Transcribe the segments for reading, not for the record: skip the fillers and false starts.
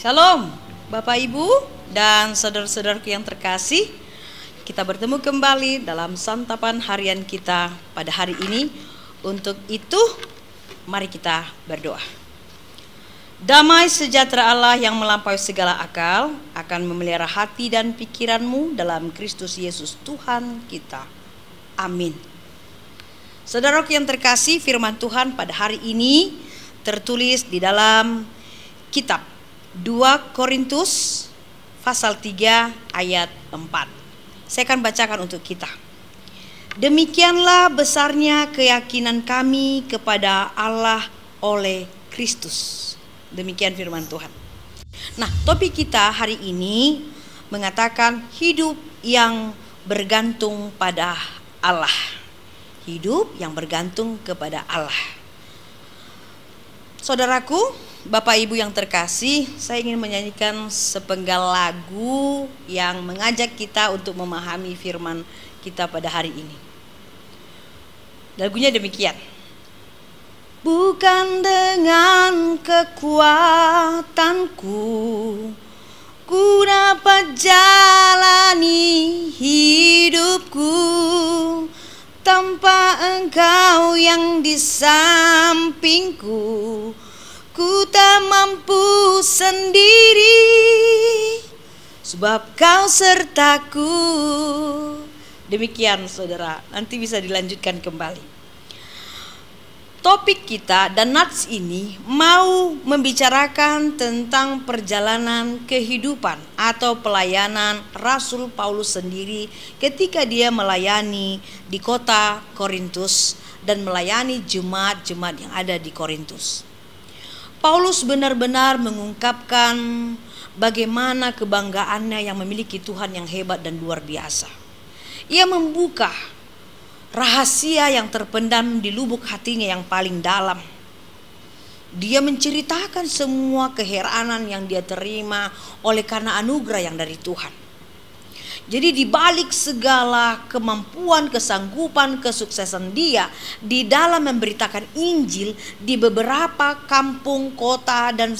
Shalom Bapak Ibu dan saudara-saudaraku yang terkasih. Kita bertemu kembali dalam santapan harian kita pada hari ini. Untuk itu mari kita berdoa. Damai sejahtera Allah yang melampaui segala akal akan memelihara hati dan pikiranmu dalam Kristus Yesus Tuhan kita. Amin. Saudaraku yang terkasih, firman Tuhan pada hari ini tertulis di dalam kitab 2 Korintus pasal 3 ayat 4. Saya akan bacakan untuk kita. Demikianlah besarnya keyakinan kami kepada Allah oleh Kristus. Demikian firman Tuhan. Nah, topik kita hari ini mengatakan hidup yang bergantung pada Allah. Hidup yang bergantung kepada Allah. Saudaraku, Bapak Ibu yang terkasih, saya ingin menyanyikan sepenggal lagu yang mengajak kita untuk memahami firman kita pada hari ini. Lagunya demikian. Bukan dengan kekuatanku ku dapat jalani hidupku, tanpa Engkau yang di sampingku ku tak mampu sendiri, sebab Kau sertaku. Demikian saudara, nanti bisa dilanjutkan kembali. Topik kita dan nats ini mau membicarakan tentang perjalanan kehidupan atau pelayanan Rasul Paulus sendiri ketika dia melayani di kota Korintus dan melayani jemaat-jemaat yang ada di Korintus. Paulus benar-benar mengungkapkan bagaimana kebanggaannya yang memiliki Tuhan yang hebat dan luar biasa. Ia membuka rahasia yang terpendam di lubuk hatinya yang paling dalam. Dia menceritakan semua keheranan yang dia terima oleh karena anugerah yang dari Tuhan. Jadi di balik segala kemampuan, kesanggupan, kesuksesan dia di dalam memberitakan Injil di beberapa kampung, kota dan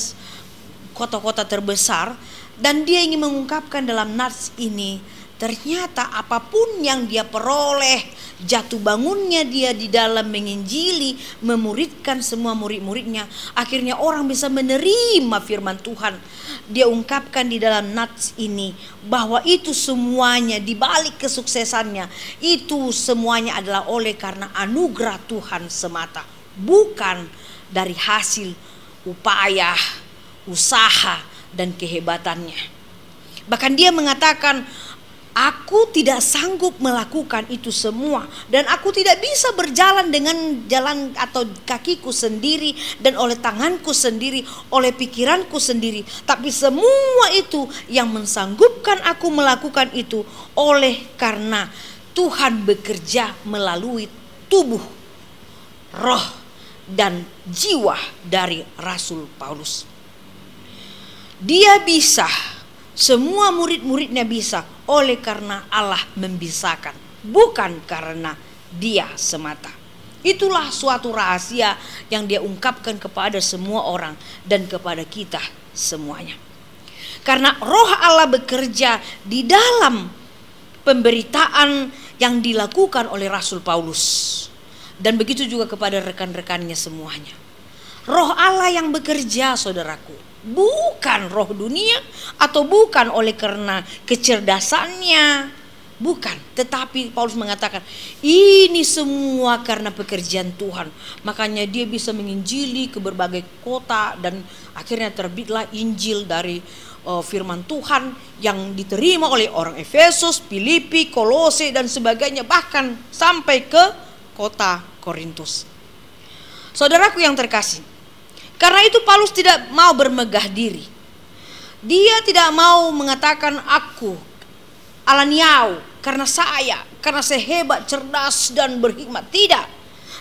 kota-kota terbesar, dan dia ingin mengungkapkan dalam nats ini, ternyata apapun yang dia peroleh, jatuh bangunnya dia di dalam menginjili, memuridkan semua murid-muridnya, akhirnya orang bisa menerima firman Tuhan. Dia ungkapkan di dalam nats ini bahwa itu semuanya di balik kesuksesannya, itu semuanya adalah oleh karena anugerah Tuhan semata, bukan dari hasil upaya, usaha dan kehebatannya. Bahkan dia mengatakan, aku tidak sanggup melakukan itu semua, dan aku tidak bisa berjalan dengan jalan atau kakiku sendiri dan oleh tanganku sendiri, oleh pikiranku sendiri. Tapi semua itu yang mensanggupkan aku melakukan itu oleh karena Tuhan bekerja melalui tubuh, roh dan jiwa dari Rasul Paulus. Dia bisa, semua murid-muridnya bisa oleh karena Allah membisakan, bukan karena dia semata. Itulah suatu rahasia yang dia ungkapkan kepada semua orang dan kepada kita semuanya. Karena roh Allah bekerja di dalam pemberitaan yang dilakukan oleh Rasul Paulus, dan begitu juga kepada rekan-rekannya semuanya. Roh Allah yang bekerja, saudaraku, bukan roh dunia atau bukan oleh karena kecerdasannya, bukan. Tetapi Paulus mengatakan ini semua karena pekerjaan Tuhan. Makanya dia bisa menginjili ke berbagai kota, dan akhirnya terbitlah Injil dari firman Tuhan yang diterima oleh orang Efesus, Filipi, Kolose dan sebagainya, bahkan sampai ke kota Korintus. Saudaraku yang terkasih, karena itu Paulus tidak mau bermegah diri. Dia tidak mau mengatakan aku alaniau karena saya hebat, cerdas dan berhikmat. Tidak.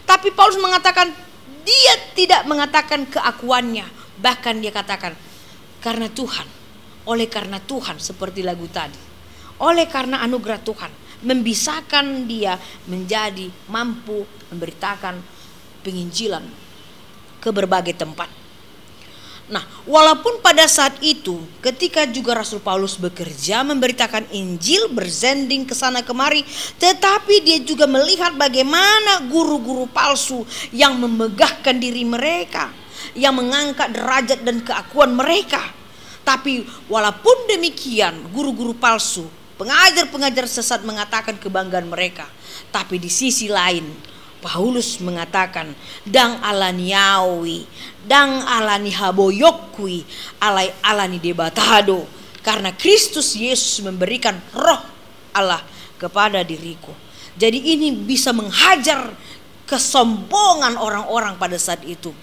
Tapi Paulus mengatakan, dia tidak mengatakan keakuannya. Bahkan dia katakan karena Tuhan. Oleh karena Tuhan, seperti lagu tadi. Oleh karena anugerah Tuhan membisakan dia menjadi mampu memberitakan penginjilan ke berbagai tempat. Nah, walaupun pada saat itu ketika juga Rasul Paulus bekerja memberitakan Injil, berzending ke sana kemari, tetapi dia juga melihat bagaimana guru-guru palsu yang memegahkan diri mereka, yang mengangkat derajat dan keakuan mereka. Tapi walaupun demikian, guru-guru palsu, pengajar-pengajar sesat mengatakan kebanggaan mereka, tapi di sisi lain Paulus mengatakan, dang alani yawi, dang alani haboyokui, alani debatado, karena Kristus Yesus memberikan roh Allah kepada diriku. Jadi ini bisa menghajar kesombongan orang-orang pada saat itu.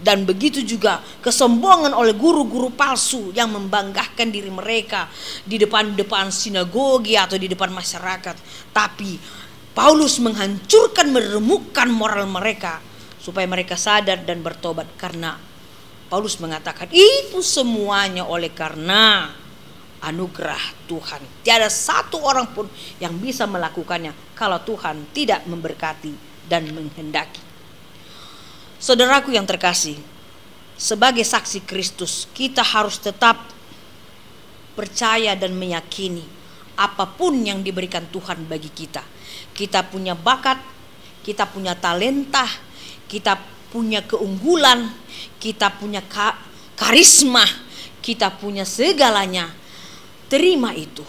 Dan begitu juga kesombongan oleh guru-guru palsu yang membanggakan diri mereka di depan-depan sinagogi atau di depan masyarakat. Tapi Paulus menghancurkan, meremukkan moral mereka supaya mereka sadar dan bertobat, karena Paulus mengatakan itu semuanya oleh karena anugerah Tuhan. Tiada satu orang pun yang bisa melakukannya kalau Tuhan tidak memberkati dan menghendaki. Saudaraku yang terkasih, sebagai saksi Kristus kita harus tetap percaya dan meyakini apapun yang diberikan Tuhan bagi kita. Kita punya bakat, kita punya talenta, kita punya keunggulan, kita punya karisma, kita punya segalanya. Terima itu.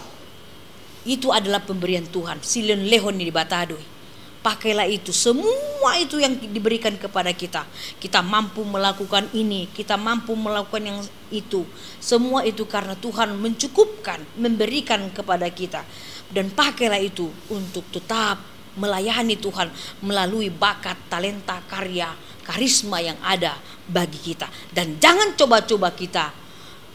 Itu adalah pemberian Tuhan. Silon lehon di batadoi. Pakailah itu, semua itu yang diberikan kepada kita. Kita mampu melakukan ini, kita mampu melakukan yang itu. Semua itu karena Tuhan mencukupkan, memberikan kepada kita. Dan pakailah itu untuk tetap melayani Tuhan melalui bakat, talenta, karya, karisma yang ada bagi kita. Dan jangan coba-coba kita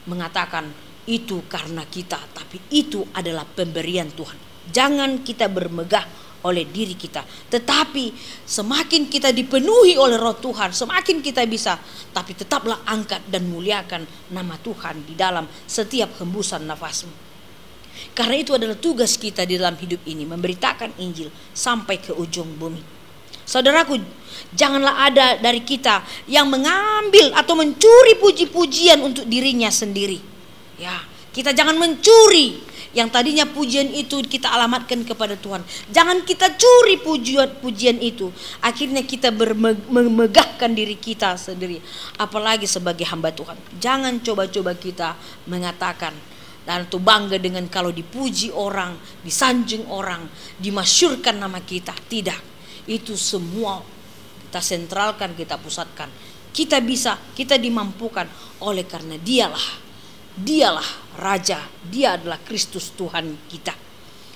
mengatakan itu karena kita, tapi itu adalah pemberian Tuhan. Jangan kita bermegah oleh diri kita, tetapi semakin kita dipenuhi oleh roh Tuhan, semakin kita bisa. Tapi tetaplah angkat dan muliakan nama Tuhan di dalam setiap hembusan nafasmu. Karena itu adalah tugas kita di dalam hidup ini, memberitakan Injil sampai ke ujung bumi. Saudaraku, janganlah ada dari kita yang mengambil atau mencuri puji-pujian untuk dirinya sendiri. Ya, kita jangan mencuri. Yang tadinya pujian itu kita alamatkan kepada Tuhan. Jangan kita curi pujian itu. Akhirnya kita memegahkan diri kita sendiri. Apalagi sebagai hamba Tuhan. Jangan coba-coba kita mengatakan dan itu bangga dengan kalau dipuji orang, disanjung orang, dimasyurkan nama kita. Tidak. Itu semua kita sentralkan, kita pusatkan. Kita bisa, kita dimampukan oleh karena Dialah Raja, Dia adalah Kristus Tuhan kita.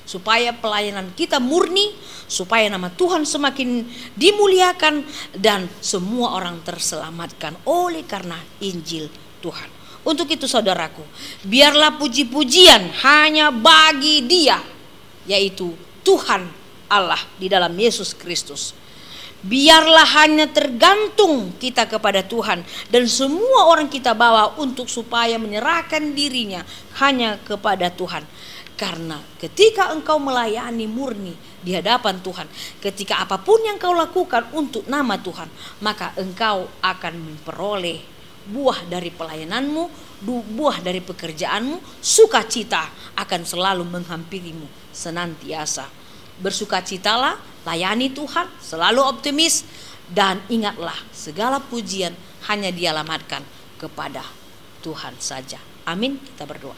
Supaya pelayanan kita murni, supaya nama Tuhan semakin dimuliakan dan semua orang terselamatkan oleh karena Injil Tuhan. Untuk itu saudaraku, biarlah puji-pujian hanya bagi Dia, yaitu Tuhan Allah di dalam Yesus Kristus. Biarlah hanya tergantung kita kepada Tuhan dan semua orang kita bawa untuk supaya menyerahkan dirinya hanya kepada Tuhan. Karena ketika engkau melayani murni di hadapan Tuhan, ketika apapun yang kau lakukan untuk nama Tuhan, maka engkau akan memperoleh buah dari pelayananmu, buah dari pekerjaanmu. Sukacita akan selalu menghampirimu senantiasa. Bersukacitalah, layani Tuhan, selalu optimis, dan ingatlah segala pujian hanya dialamatkan kepada Tuhan saja. Amin. Kita berdoa.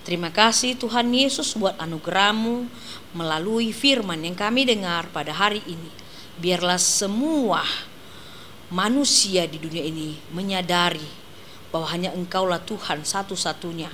Terima kasih Tuhan Yesus buat anugerah-Mu melalui firman yang kami dengar pada hari ini. Biarlah semua manusia di dunia ini menyadari bahwa hanya Engkaulah Tuhan satu-satunya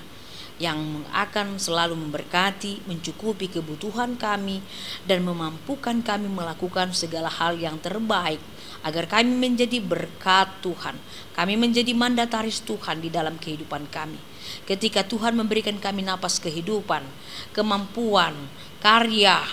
yang akan selalu memberkati, mencukupi kebutuhan kami dan memampukan kami melakukan segala hal yang terbaik agar kami menjadi berkat Tuhan, kami menjadi mandataris Tuhan di dalam kehidupan kami. Ketika Tuhan memberikan kami napas kehidupan, kemampuan, karya,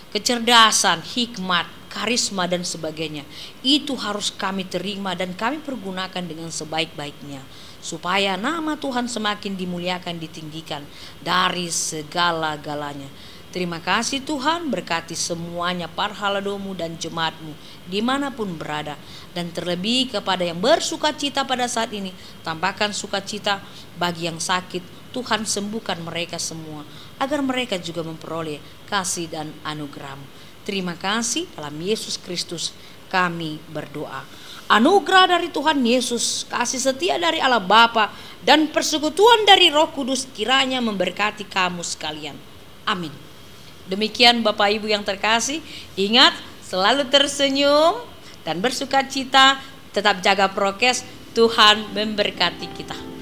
kecerdasan, hikmat, karisma dan sebagainya, itu harus kami terima dan kami pergunakan dengan sebaik-baiknya, supaya nama Tuhan semakin dimuliakan, ditinggikan dari segala-galanya. Terima kasih Tuhan, berkati semuanya para haladomu dan jemaatmu dimanapun berada. Dan terlebih kepada yang bersuka cita pada saat ini, tambahkan sukacita bagi yang sakit. Tuhan sembuhkan mereka semua, agar mereka juga memperoleh kasih dan anugerah-Mu. Terima kasih, dalam Yesus Kristus kami berdoa. Anugerah dari Tuhan Yesus, kasih setia dari Allah Bapa, dan persekutuan dari Roh Kudus kiranya memberkati kamu sekalian. Amin. Demikian Bapak Ibu yang terkasih, ingat selalu tersenyum dan bersuka cita, tetap jaga prokes. Tuhan memberkati kita.